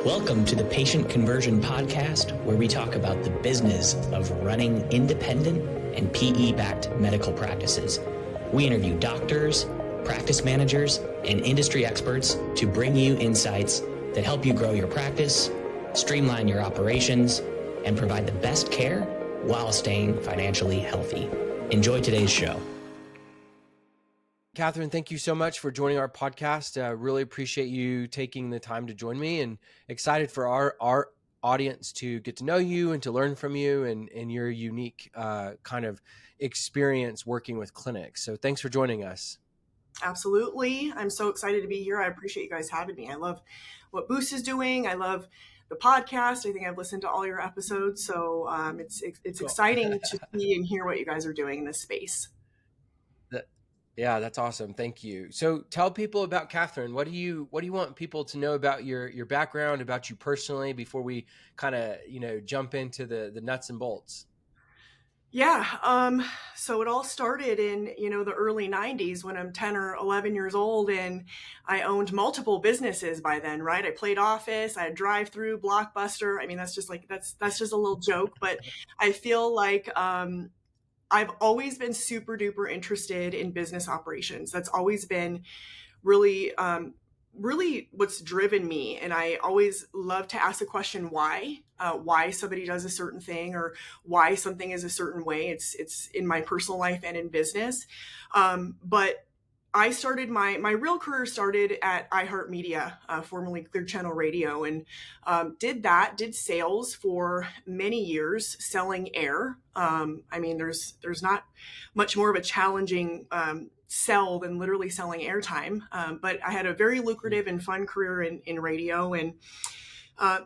Welcome to the Patient Conversion Podcast, where we talk about the business of running independent and PE-backed medical practices. We interview doctors, practice managers, and industry experts to bring you insights that help you grow your practice, streamline your operations, and provide the best care while staying financially healthy. Enjoy today's show. Catherine, thank you so much for joining our podcast. Really appreciate you taking the time to join me, and excited for our audience to get to know you and to learn from you and your unique kind of experience working with clinics. So thanks for joining us. Absolutely. I'm so excited to be here. I appreciate you guys having me. I love what Boost is doing. I love the podcast. I think I've listened to all your episodes. So it's Cool. exciting to see and hear what you guys are doing in this space. Yeah, that's awesome. Thank you. So tell people about Catherine. What do you want people to know about your background, about you personally, before we kind of, jump into the nuts and bolts? Yeah. So it all started in, the early 90s when I'm 10 or 11 years old, and I owned multiple businesses by then, right? I played Office, I had Drive-Thru, Blockbuster. I mean, that's just a little joke, but I feel like, I've always been super duper interested in business operations. That's always been really, really what's driven me. And I always love to ask the question, why somebody does a certain thing or why something is a certain way. It's in my personal life and in business. But I started my real career started at iHeartMedia, formerly Clear Channel Radio, and did sales for many years, selling air. I mean, there's not much more of a challenging sell than literally selling airtime. But I had a very lucrative and fun career in radio, and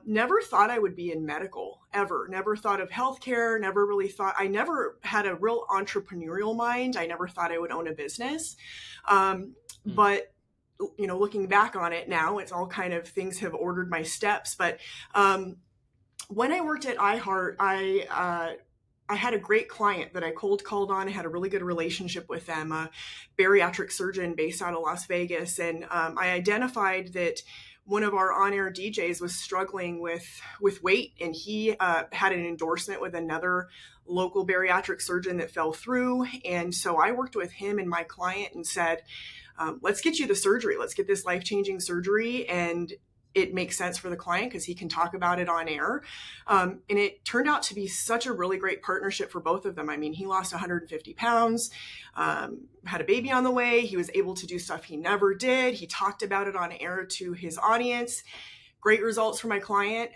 never thought I would be in medical ever. Never thought of healthcare. I never had a real entrepreneurial mind. I never thought I would own a business. But looking back on it now, it's all kind of things have ordered my steps. But when I worked at iHeart, I had a great client that I cold called on. I had a really good relationship with them, a bariatric surgeon based out of Las Vegas. And I identified that one of our on-air DJs was struggling with weight, and he had an endorsement with another local bariatric surgeon that fell through. And so I worked with him and my client and said, let's get you the surgery. Let's get this life-changing surgery. And it makes sense for the client because he can talk about it on air. And it turned out to be such a really great partnership for both of them. I mean, he lost 150 pounds, had a baby on the way. He was able to do stuff he never did. He talked about it on air to his audience. Great results for my client.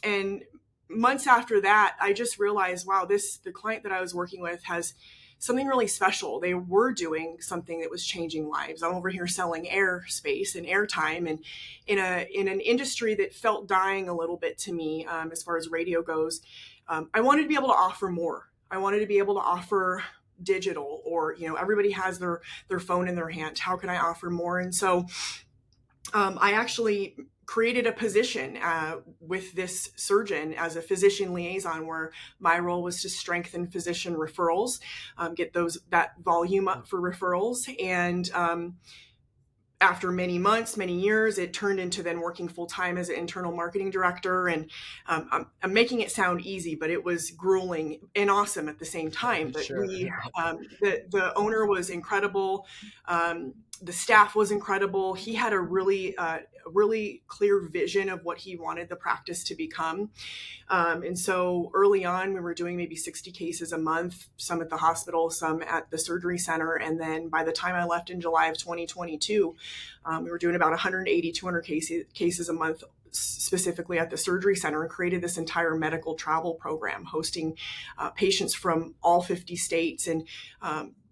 And months after that, I just realized, wow, the client that I was working with has something really special. They were doing something that was changing lives. I'm over here selling airspace and airtime, and in an industry that felt dying a little bit to me as far as radio goes. I wanted to be able to offer more. I wanted to be able to offer digital, or everybody has their phone in their hand. How can I offer more? And so I actually created a position with this surgeon as a physician liaison, where my role was to strengthen physician referrals, get that volume up for referrals. And after many months, many years, it turned into then working full-time as an internal marketing director. And I'm making it sound easy, but it was grueling and awesome at the same time. But Sure. the owner was incredible. The staff was incredible. He had a really clear vision of what he wanted the practice to become. And so early on, we were doing maybe 60 cases a month, some at the hospital, some at the surgery center. And then by the time I left in July of 2022, we were doing about 180, 200 cases a month, specifically at the surgery center, and created this entire medical travel program, hosting patients from all 50 states, and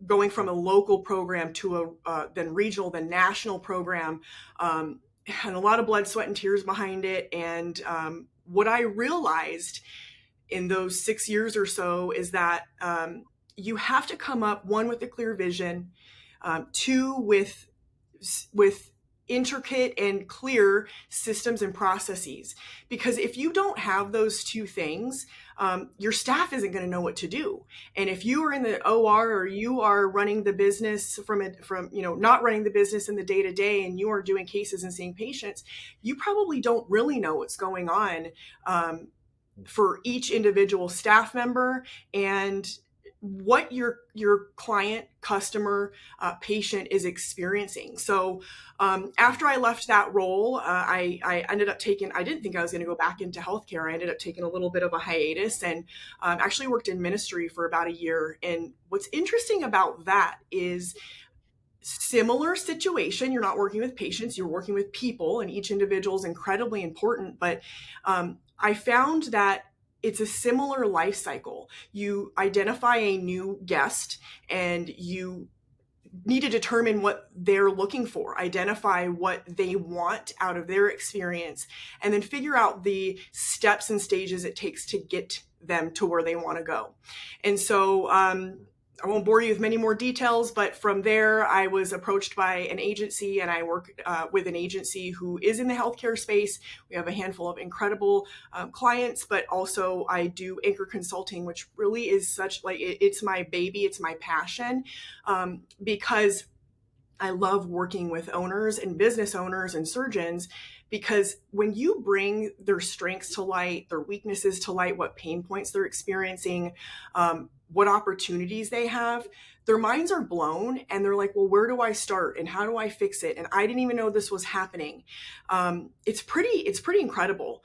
going from a local program to a then regional, then national program, and a lot of blood, sweat, and tears behind it. And what I realized in those 6 years or so is that you have to come up, one, with a clear vision, two, with intricate and clear systems and processes. Because if you don't have those two things, your staff isn't going to know what to do. And if you are in the OR, or you are running the business from not running the business in the day to day, and you are doing cases and seeing patients, you probably don't really know what's going on for each individual staff member, and what your client, customer, patient is experiencing. So after I left that role, I ended up taking, I didn't think I was going to go back into healthcare. I ended up taking a little bit of a hiatus, and actually worked in ministry for about a year. And what's interesting about that is, similar situation, you're not working with patients, you're working with people, and each individual is incredibly important. But I found that it's a similar life cycle. You identify a new guest, and you need to determine what they're looking for, identify what they want out of their experience, and then figure out the steps and stages it takes to get them to where they want to go. And so I won't bore you with many more details, but from there, I was approached by an agency, and I work with an agency who is in the healthcare space. We have a handful of incredible clients, but also I do anchor consulting, which really is such it's my baby, it's my passion, because I love working with owners and business owners and surgeons, because when you bring their strengths to light, their weaknesses to light, what pain points they're experiencing, what opportunities they have, their minds are blown, and they're like, well, where do I start and how do I fix it? And I didn't even know this was happening. It's pretty incredible.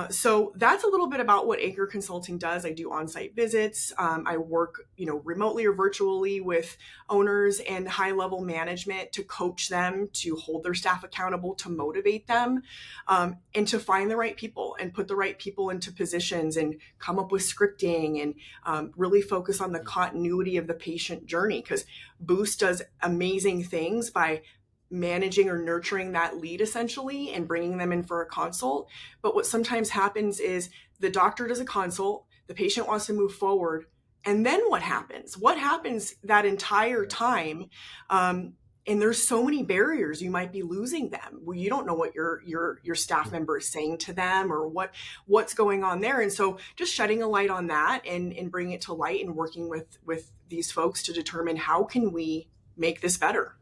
So that's a little bit about what Anchor Consulting does. I do on-site visits. I work, remotely or virtually with owners and high-level management to coach them, to hold their staff accountable, to motivate them, and to find the right people and put the right people into positions, and come up with scripting, and really focus on the continuity of the patient journey. Because Boost does amazing things by managing or nurturing that lead, essentially, and bringing them in for a consult. But what sometimes happens is the doctor does a consult, the patient wants to move forward, and then what happens? What happens that entire time? And there's so many barriers. You might be losing them. Well, you don't know what your staff member is saying to them, or what's going on there. And so just shedding a light on that, and bringing it to light, and working with these folks to determine how can we make this better.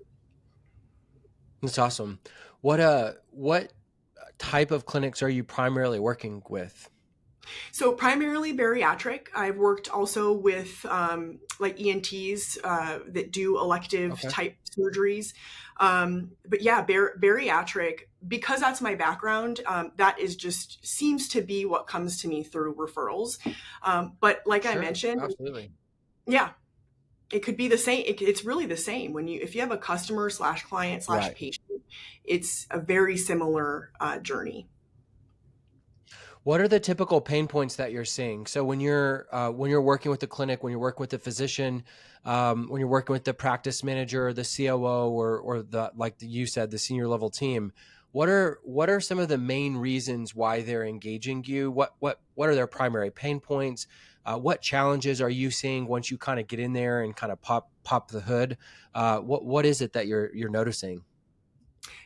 That's awesome. What type of clinics are you primarily working with? So primarily bariatric. I've worked also with like ENTs that do elective type surgeries. But yeah, bariatric, because that's my background, that is just seems to be what comes to me through referrals. But like I mentioned, absolutely. Yeah, it could be the same. It's really the same if you have a customer / client / patient, it's a very similar journey. What are the typical pain points that you're seeing? So when you're working with the clinic, when you're working with the physician, when you're working with the practice manager, the COO, or the, like you said, the senior level team, what are some of the main reasons why they're engaging you? What are their primary pain points? What challenges are you seeing once you kind of get in there and kind of pop the hood? What is it that you're noticing?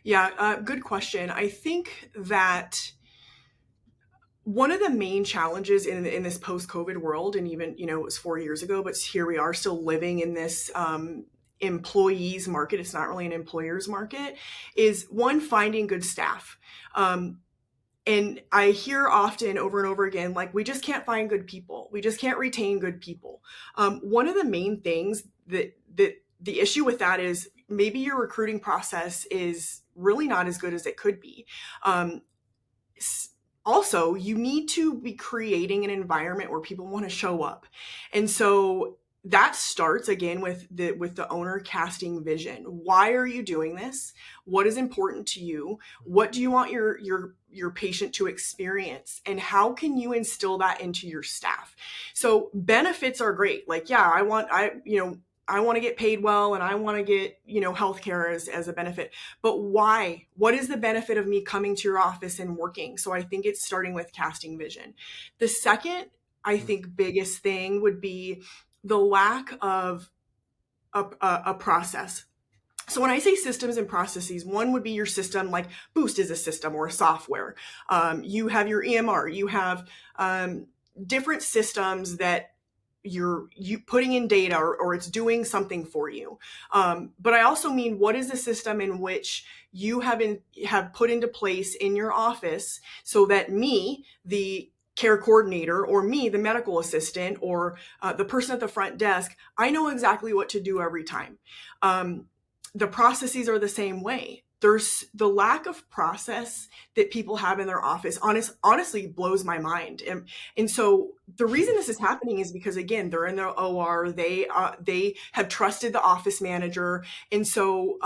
Yeah, good question. I think that one of the main challenges in this post-COVID world, and even, it was 4 years ago, but here we are still living in this employees market. It's not really an employer's market, is one, finding good staff. And I hear often over and over again, like, we just can't find good people. We just can't retain good people. One of the main things that the issue with that is, maybe your recruiting process is really not as good as it could be. Also, you need to be creating an environment where people want to show up. And so that starts again with the owner casting vision. Why are you doing this? What is important to you? What do you want your patient to experience? And how can you instill that into your staff? So benefits are great. Like, yeah, I want to get paid well, and I want to get, healthcare as a benefit. But why? What is the benefit of me coming to your office and working? So I think it's starting with casting vision. The second, I think, biggest thing would be the lack of a process. So when I say systems and processes, one would be your system, like Boost is a system or a software. You have your EMR, you have different systems that you putting in data, or it's doing something for you. But I also mean, what is the system in which you have put into place in your office so that me, the care coordinator, or me, the medical assistant, or the person at the front desk, I know exactly what to do every time. The processes are the same way. There's the lack of process that people have in their office honestly blows my mind. And so the reason this is happening is because, again, they're in their OR, they have trusted the office manager. And so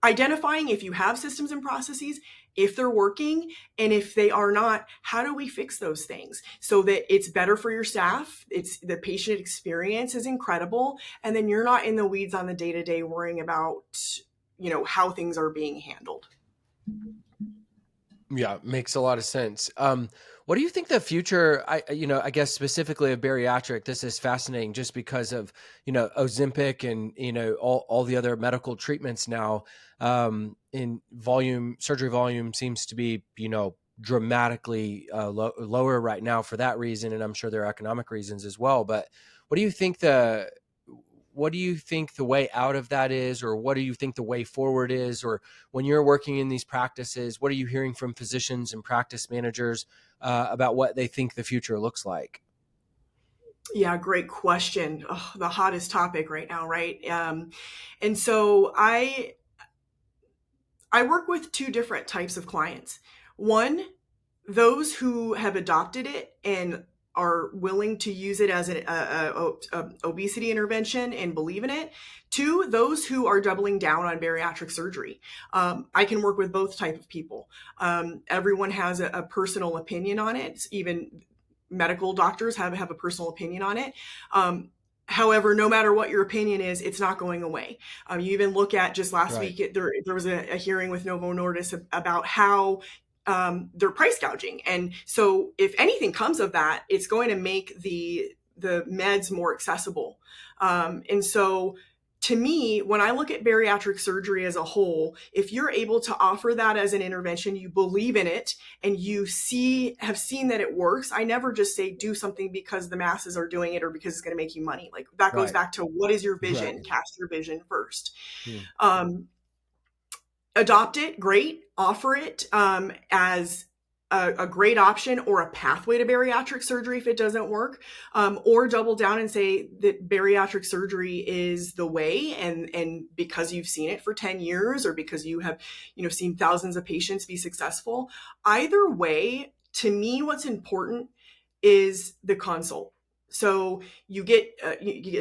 identifying if you have systems and processes, if they're working, and if they are not, how do we fix those things so that it's better for your staff, it's the patient experience is incredible, and then you're not in the weeds on the day-to-day worrying about how things are being handled. Yeah, makes a lot of sense. What do you think the future, I guess specifically of bariatric, this is fascinating just because of, Ozempic and, all the other medical treatments now, in surgery volume seems to be, dramatically lower right now for that reason. And I'm sure there are economic reasons as well. But what do you think the way out of that is, or what do you think the way forward is? Or when you're working in these practices, what are you hearing from physicians and practice managers about what they think the future looks like? Yeah, great question. Oh, the hottest topic right now, right? And so I work with two different types of clients. One, those who have adopted it and are willing to use it as an obesity intervention and believe in it. Two, those who are doubling down on bariatric surgery. I can work with both type of people. Everyone has a personal opinion on it. Even medical doctors have a personal opinion on it. However, no matter what your opinion is, it's not going away. You even look at just last Right. week, there was a hearing with Novo Nordisk about how they're price gouging. And so if anything comes of that, it's going to make the meds more accessible. And so to me, when I look at bariatric surgery as a whole, if you're able to offer that as an intervention, you believe in it, and you have seen that it works. I never just say do something because the masses are doing it or because it's going to make you money. Like, that goes Right. back to, what is your Right. vision? Cast your vision first. Hmm. Um, Adopt it, great. Offer it as a great option or a pathway to bariatric surgery if it doesn't work, or double down and say that bariatric surgery is the way, and because you've seen it for 10 years, or because you have seen thousands of patients be successful. Either way, to me, what's important is the consult. So you get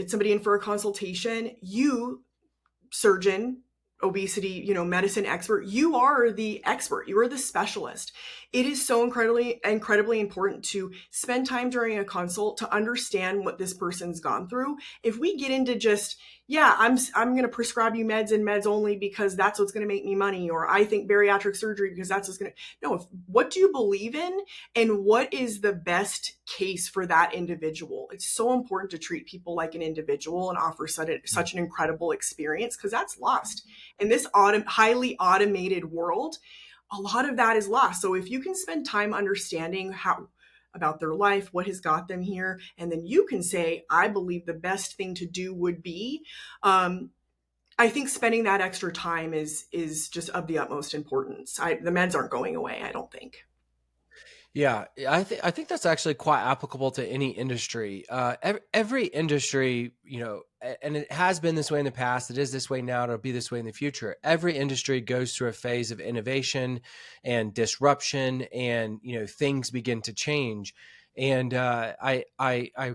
somebody in for a consultation. You, surgeon, obesity, medicine expert, you are the expert, you are the specialist. It is so incredibly important to spend time during a consult to understand what this person's gone through. If we get into just, yeah, I'm going to prescribe you meds and meds only because that's what's going to make me money, or I think bariatric surgery because that's what's going to, no, what do you believe in, and what is the best case for that individual? It's so important to treat people like an individual and offer such an incredible experience, because that's lost in this highly automated world. A lot of that is lost. So if you can spend time understanding about their life, what has got them here, and then you can say, I believe the best thing to do would be, I think spending that extra time is just of the utmost importance. The meds aren't going away, I don't think. Yeah, I think that's actually quite applicable to any industry. Every industry, and it has been this way in the past. It is this way now. It'll be this way in the future. Every industry goes through a phase of innovation and disruption, and things begin to change. And I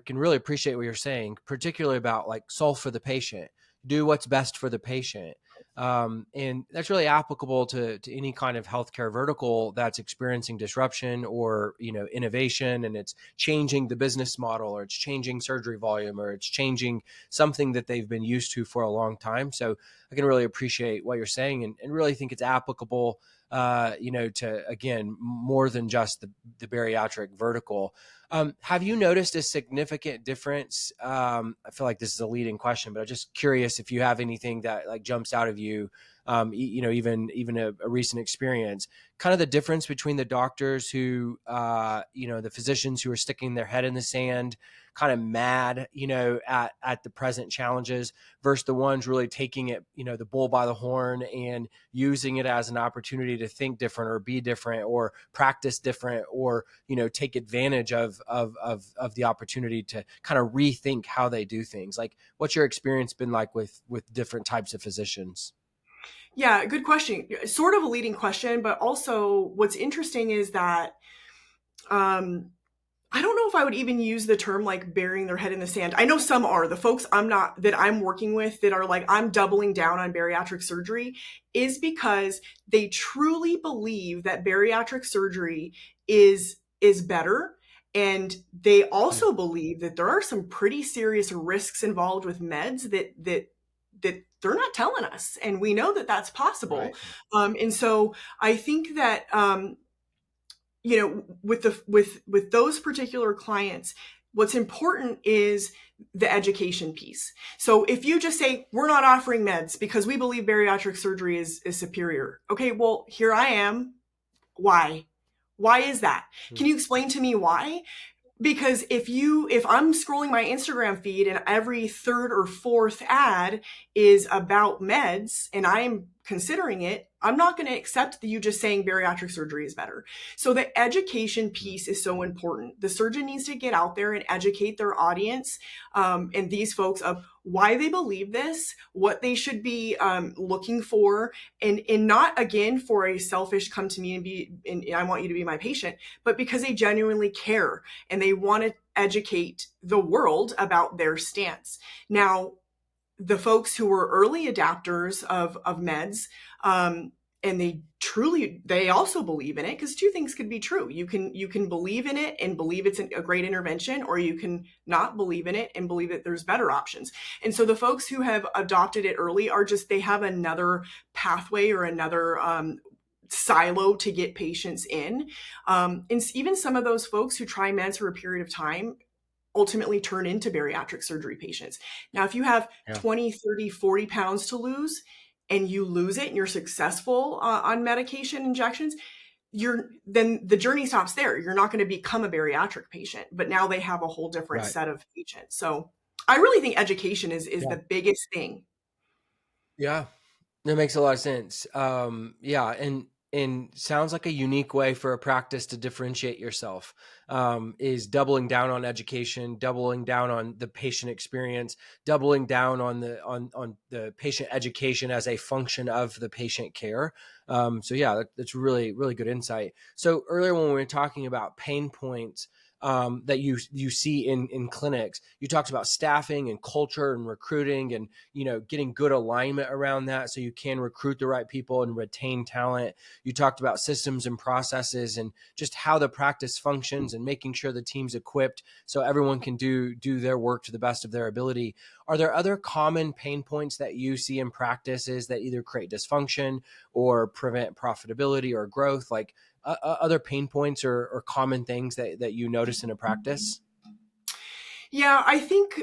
can really appreciate what you're saying, particularly about like solve for the patient, do what's best for the patient. And that's really applicable to any kind of healthcare vertical that's experiencing disruption or innovation, and it's changing the business model, or it's changing surgery volume, or it's changing something that they've been used to for a long time. So I can really appreciate what you're saying, and really think it's applicable to, again, more than just the bariatric vertical. Have you noticed a significant difference? I feel like this is a leading question, but I'm just curious if you have anything that like jumps out of you. Even a recent experience, kind of the difference between the doctors who, the physicians who are sticking their head in the sand, kind of mad, at the present challenges, versus the ones really taking it, the bull by the horn and using it as an opportunity to think different or be different or practice different or take advantage of the opportunity to kind of rethink how they do things. Like, what's your experience been like with different types of physicians? Yeah, good question. Sort of a leading question, but also what's interesting is that um, I don't know if I would even use the term like burying their head in the sand. I know some are. The folks I'm working with that are like, I'm doubling down on bariatric surgery is because they truly believe that bariatric surgery is better. And they Hmm. also believe that there are some pretty serious risks involved with meds that they're not telling us. And we know that that's possible. Right. And so I think that with those particular clients, what's important is the education piece. So if you just say we're not offering meds because we believe bariatric surgery is superior, okay, well, here I am. Why is that? Hmm. Can you explain to me why? Because if I'm scrolling my Instagram feed and every third or fourth ad is about meds and I'm considering it, I'm not going to accept that you just saying bariatric surgery is better. So the education piece is so important. The surgeon needs to get out there and educate their audience, and these folks of why they believe this, what they should be looking for, and not again for a selfish come to me and I want you to be my patient, but because they genuinely care and they want to educate the world about their stance. Now, the folks who were early adapters of meds, and they also believe in it, because two things could be true. You can believe in it and believe it's a great intervention, or you can not believe in it and believe that there's better options. And so the folks who have adopted it early are just, they have another pathway or another silo to get patients in. And even some of those folks who try meds for a period of time ultimately turn into bariatric surgery patients. Now, if you have Yeah. 20, 30, 40 pounds to lose and you lose it and you're successful on medication injections, then the journey stops there. You're not going to become a bariatric patient, but now they have a whole different Right. set of patients. So I really think education is Yeah. the biggest thing. Yeah. That makes a lot of sense. Yeah, and sounds like a unique way for a practice to differentiate yourself, is doubling down on education, doubling down on the patient experience, doubling down on the patient education as a function of the patient care. So yeah, that's really really good insight. So earlier when we were talking about pain points, that you see in clinics, you talked about staffing and culture and recruiting and getting good alignment around that so you can recruit the right people and retain talent. You talked about systems and processes and just how the practice functions and making sure the team's equipped so everyone can do their work to the best of their ability. Are there other common pain points that you see in practices that either create dysfunction or prevent profitability or growth, like other pain points or common things that you notice in a practice? Yeah, I think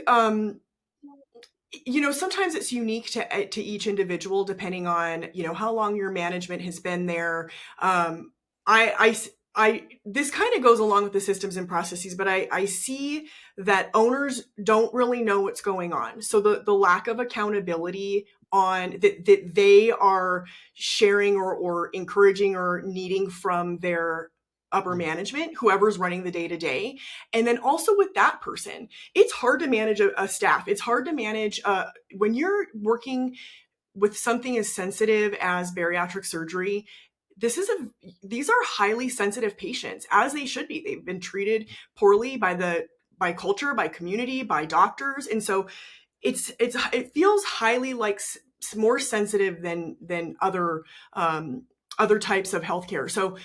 sometimes it's unique to each individual depending on how long your management has been there. Um, I, I, I this kind of goes along with the systems and processes, but I see that owners don't really know what's going on. So the lack of accountability on that they are sharing or encouraging or needing from their upper Mm. management, whoever's running the day to day. And then also with that person, it's hard to manage a staff. It's hard to manage when you're working with something as sensitive as bariatric surgery. These are highly sensitive patients, as they should be. They've been treated poorly by culture, by community, by doctors, and so it feels highly like more sensitive than other types of healthcare. So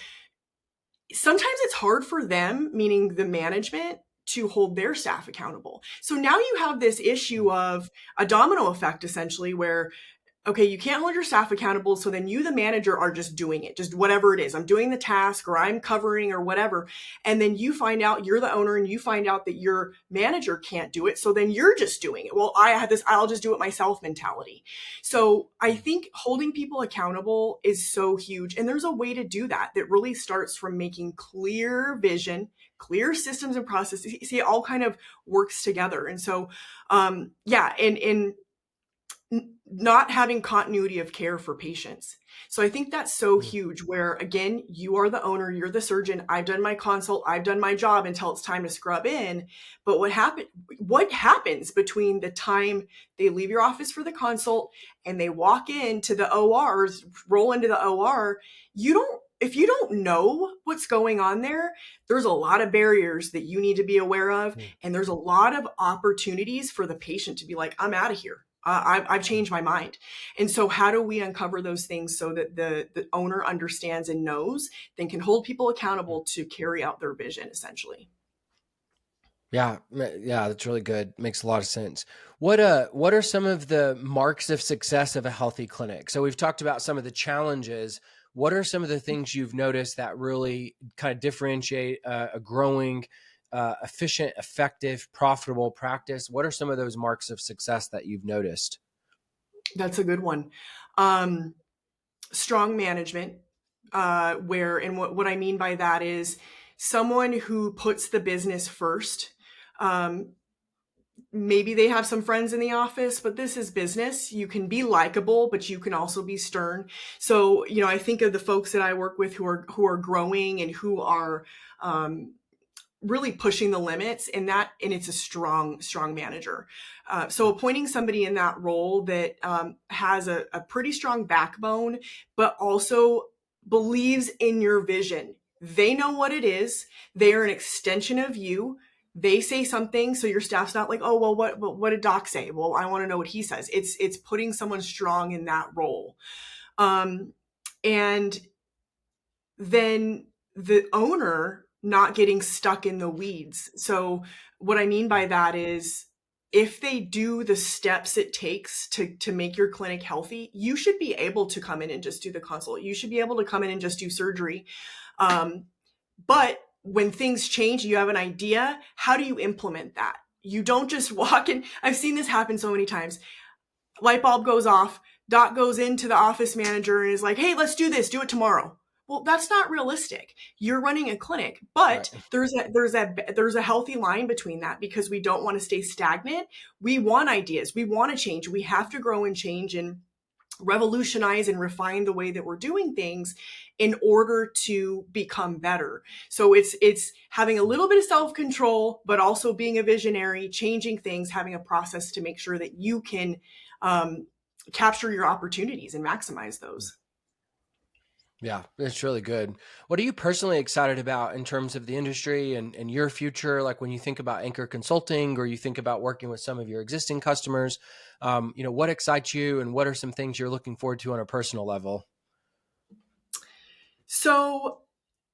sometimes it's hard for them, meaning the management, to hold their staff accountable. So now you have this issue of a domino effect, essentially, where okay, you can't hold your staff accountable. So then you, the manager, are just doing it, just whatever it is. I'm doing the task or I'm covering or whatever. And then you find out, you're the owner, and you find out that your manager can't do it. So then you're just doing it. Well, I have this, I'll just do it myself mentality. So I think holding people accountable is so huge. And there's a way to do that that really starts from making clear vision, clear systems and processes. See, it all kind of works together. And so, yeah, and not having continuity of care for patients. So I think that's so huge, where again, you are the owner, you're the surgeon. I've done my consult, I've done my job until it's time to scrub in. But what happens between the time they leave your office for the consult and they walk into the ORs, roll into the OR, if you don't know what's going on there, there's a lot of barriers that you need to be aware of. And there's a lot of opportunities for the patient to be like, I'm out of here. I've changed my mind. And so how do we uncover those things so that the owner understands and knows, then can hold people accountable to carry out their vision, essentially? Yeah, that's really good. Makes a lot of sense. What are some of the marks of success of a healthy clinic? So we've talked about some of the challenges. What are some of the things you've noticed that really kind of differentiate a growing, efficient, effective, profitable practice? What are some of those marks of success that you've noticed? That's a good one. Strong management, and what I mean by that is someone who puts the business first. Maybe they have some friends in the office, but this is business. You can be likable, but you can also be stern. So, I think of the folks that I work with who are growing and who are really pushing the limits, and it's a strong manager. So appointing somebody in that role that has a pretty strong backbone, but also believes in your vision. They know what it is. They are an extension of you. They say something, so your staff's not like, oh, well, what did Doc say? Well, I want to know what he says. It's putting someone strong in that role. And then the owner not getting stuck in the weeds. So what I mean by that is, if they do the steps it takes to make your clinic healthy, you should be able to come in and just do the consult. You should be able to come in and just do surgery. But when things change, you have an idea, how do you implement that? You don't just walk in. I've seen this happen so many times. Light bulb goes off. Doc goes into the office manager and is like, hey, let's do this. Do it tomorrow. Well, that's not realistic. You're running a clinic, but right. there's a healthy line between that, because we don't want to stay stagnant. We want ideas. We want to change. We have to grow and change and revolutionize and refine the way that we're doing things in order to become better. So it's having a little bit of self-control, but also being a visionary, changing things, having a process to make sure that you can capture your opportunities and maximize those. Yeah, it's really good. What are you personally excited about in terms of the industry and your future? Like when you think about Anchor Consulting, or you think about working with some of your existing customers, what excites you, and what are some things you're looking forward to on a personal level? So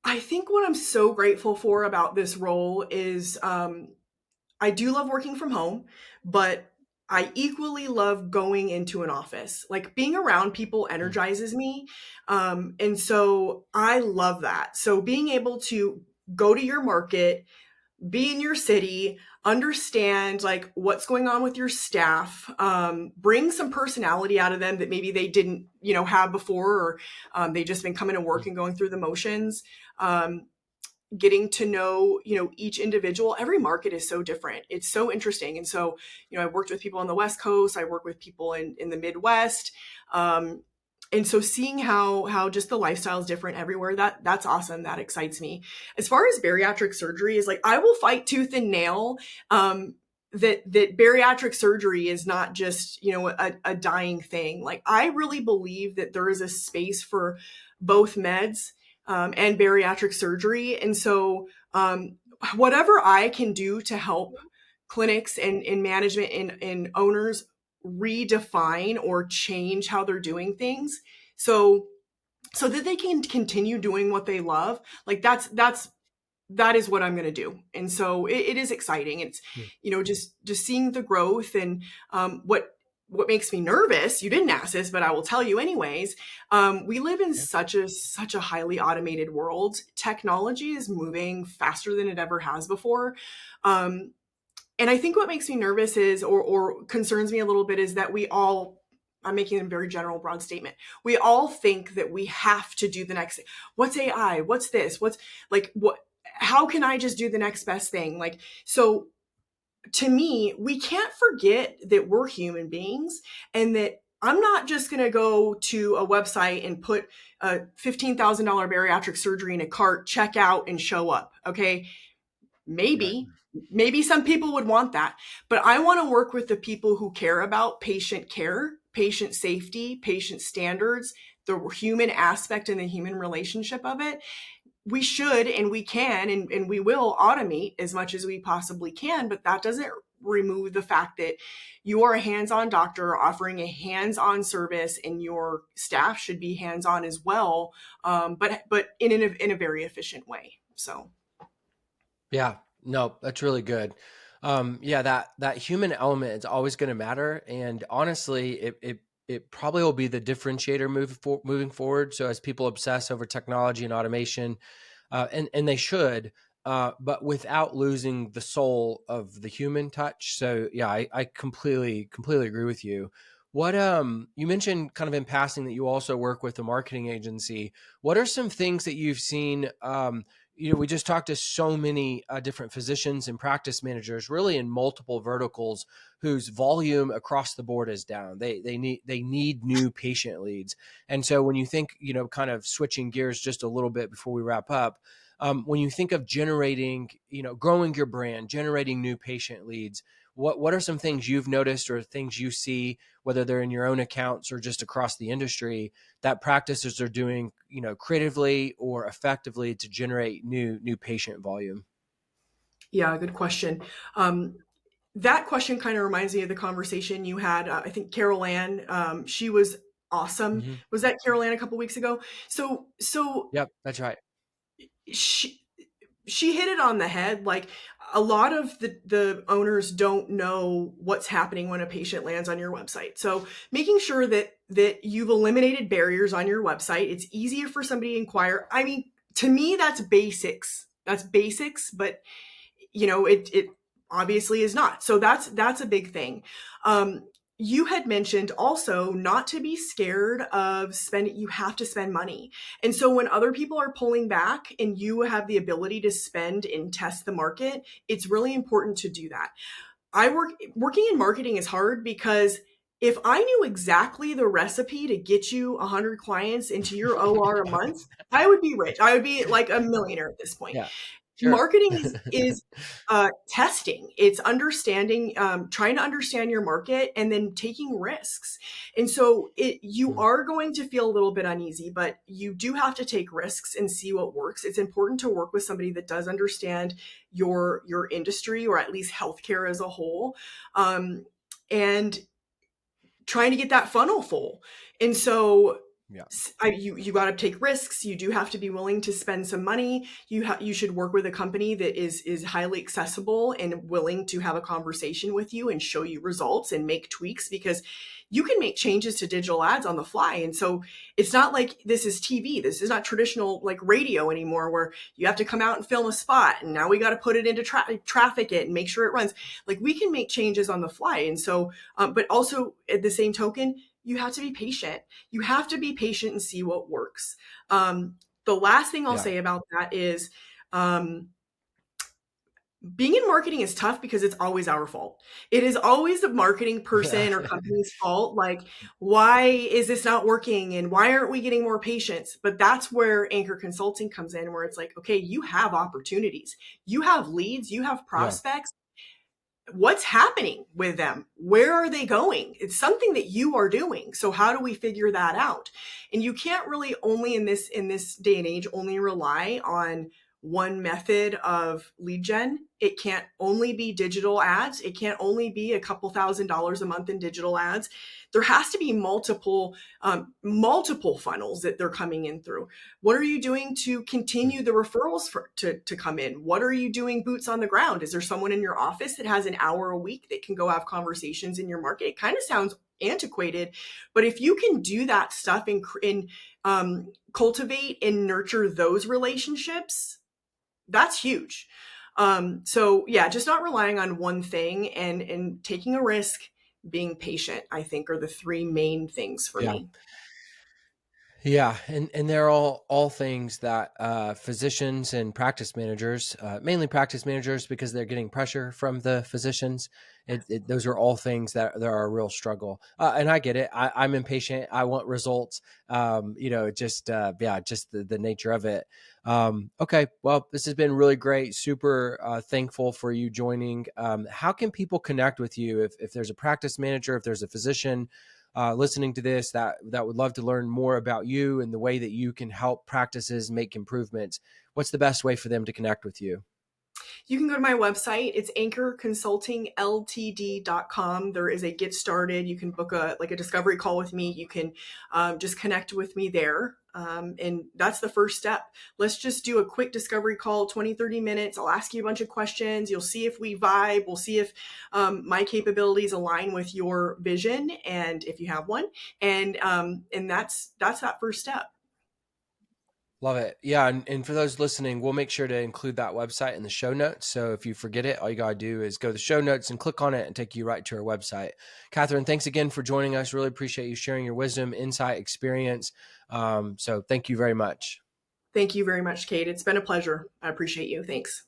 I think what I'm so grateful for about this role is I do love working from home, but I equally love going into an office. Like, being around people energizes me. And so I love that. So being able to go to your market, be in your city, understand like what's going on with your staff, bring some personality out of them that maybe they didn't, have before, or they just been coming to work and going through the motions. Getting to know, each individual. Every market is so different. It's so interesting. And so, I've worked with people on the West Coast. I work with people in the Midwest. And so seeing how just the lifestyle is different everywhere, that's awesome. That excites me. As far as bariatric surgery is, like, I will fight tooth and nail that bariatric surgery is not just, a dying thing. Like, I really believe that there is a space for both meds and bariatric surgery. And so whatever I can do to help clinics and management and owners redefine or change how they're doing things so that they can continue doing what they love, like that is what I'm going to do. And so it is exciting. It's, just seeing the growth and what what makes me nervous, you didn't ask this, but I will tell you anyways. We live in Yeah. such a highly automated world. Technology is moving faster than it ever has before. Um, and I think what makes me nervous is, or concerns me a little bit, is that we all, I'm making a very general, broad statement. We all think that we have to do the next thing. What's AI? What's this? What's like, what, how can I just do the next best thing? Like, so to me, we can't forget that we're human beings and that I'm not just going to go to a website and put a $15,000 bariatric surgery in a cart, check out and show up. Okay. Right. Maybe some people would want that, but I want to work with the people who care about patient care, patient safety, patient standards, the human aspect and the human relationship of it. We should and we can and we will automate as much as we possibly can, but that doesn't remove the fact that you are a hands-on doctor offering a hands-on service, and your staff should be hands-on as well, but in a very efficient way. So Yeah, no, that's really good. Yeah, that human element is always going to matter, and honestly, it probably will be the differentiator moving forward. So as people obsess over technology and automation, and they should, but without losing the soul of the human touch. So yeah, I completely agree with you. What you mentioned kind of in passing that you also work with a marketing agency. What are some things that you've seen? We just talked to so many different physicians and practice managers, really in multiple verticals, whose volume across the board is down. They need new patient leads, and so when you think, kind of switching gears just a little bit before we wrap up, when you think of generating, growing your brand, generating new patient leads, what are some things you've noticed or things you see, whether they're in your own accounts or just across the industry, that practices are doing, creatively or effectively to generate new patient volume? yeah, good question. Um, that question kind of reminds me of the conversation you had. I think Carol Ann, she was awesome. Hmm. Was that Carol Ann a couple weeks ago? So Yep, that's right. she she hit it on the head. Like, a lot of the owners don't know what's happening when a patient lands on your website. So making sure that you've eliminated barriers on your website, it's easier for somebody to inquire. I mean, to me, that's basics. That's basics, but it obviously is not. So that's a big thing. You had mentioned also not to be scared of spending. You have to spend money. And so when other people are pulling back and you have the ability to spend and test the market, it's really important to do that. Working in marketing is hard because if I knew exactly the recipe to get you 100 clients into your OR a month, I would be rich. I would be like a millionaire at this point. Yeah, sure. Marketing is testing. It's understanding, trying to understand your market, and then taking risks. And so you Hmm. are going to feel a little bit uneasy, but you do have to take risks and see what works. It's important to work with somebody that does understand your industry, or at least healthcare as a whole, and trying to get that funnel full. And so Yeah. you got to take risks. You do have to be willing to spend some money. You should work with a company that is highly accessible and willing to have a conversation with you and show you results and make tweaks, because you can make changes to digital ads on the fly. And so it's not like this is TV. This is not traditional like radio anymore, where you have to come out and film a spot and now we got to put it into traffic it and make sure it runs. Like, we can make changes on the fly. And so, but also at the same token, you have to be patient. You have to be patient and see what works. The last thing I'll Yeah. say about that is, um, being in marketing is tough because it's always our fault. It is always the marketing Yeah. person or company's fault. Like, why is this not working? And why aren't we getting more patients? But that's where Anchor Consulting comes in, where it's like, okay, you have opportunities, you have leads, you have Yeah. prospects. What's happening with them? Where are they going? It's something that you are doing. So how do we figure that out? And you can't really, only in this day and age, only rely on one method of lead gen. It can't only be digital ads. It can't only be a couple $1,000s a month in digital ads. There has to be multiple funnels that they're coming in through. What are you doing to continue the referrals to come in? What are you doing boots on the ground? Is there someone in your office that has an hour a week that can go have conversations in your market? It kind of sounds antiquated. But if you can do that stuff and cultivate and nurture those relationships, that's huge. So yeah, just not relying on one thing and taking a risk, being patient, I think are the three main things for Yeah. me. Yeah, and they're all things that physicians and practice managers, mainly practice managers, because they're getting pressure from the physicians. Those are all things that are a real struggle, and I get it. I'm impatient. I want results. Just yeah, just the nature of it. Okay, well, this has been really great. Super thankful for you joining. How can people connect with you if there's a practice manager, if there's a physician listening to this that would love to learn more about you and the way that you can help practices make improvements? What's the best way for them to connect with you? You can go to my website. It's anchorconsultingltd.com. There is a get started. You can book a discovery call with me. You can just connect with me there. And that's the first step. Let's just do a quick discovery call, 20-30 minutes. I'll ask you a bunch of questions. You'll see if we vibe. We'll see if my capabilities align with your vision, and if you have one. And that's that first step. Love it. Yeah. And for those listening, we'll make sure to include that website in the show notes. So if you forget it, all you got to do is go to the show notes and click on it and take you right to our website. Catherine, thanks again for joining us. Really appreciate you sharing your wisdom, insight, experience. So thank you very much. Thank you very much, Kate. It's been a pleasure. I appreciate you. Thanks.